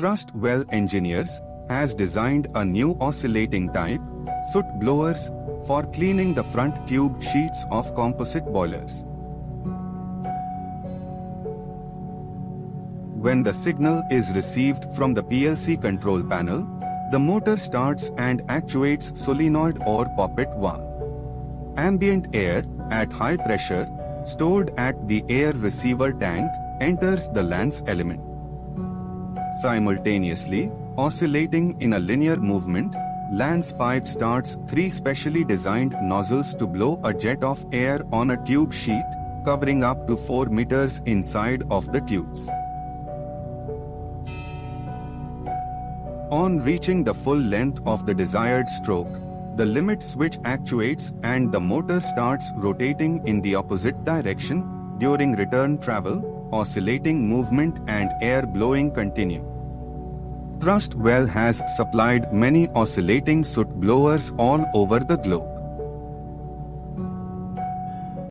Trust Well Engineers has designed a new oscillating type, soot blowers, for cleaning the front tube sheets of composite boilers. When the signal is received from the PLC control panel, the motor starts and actuates solenoid or poppet valve. Ambient air, at high pressure, stored at the air receiver tank, enters the lance element. Simultaneously, oscillating in a linear movement, lance pipe starts 3 specially designed nozzles to blow a jet of air on a tube sheet, covering up to 4 meters inside of the tubes. On reaching the full length of the desired stroke, the limit switch actuates and the motor starts rotating in the opposite direction. During return travel, oscillating movement and air blowing continue. Trust Well has supplied many oscillating soot blowers all over the globe.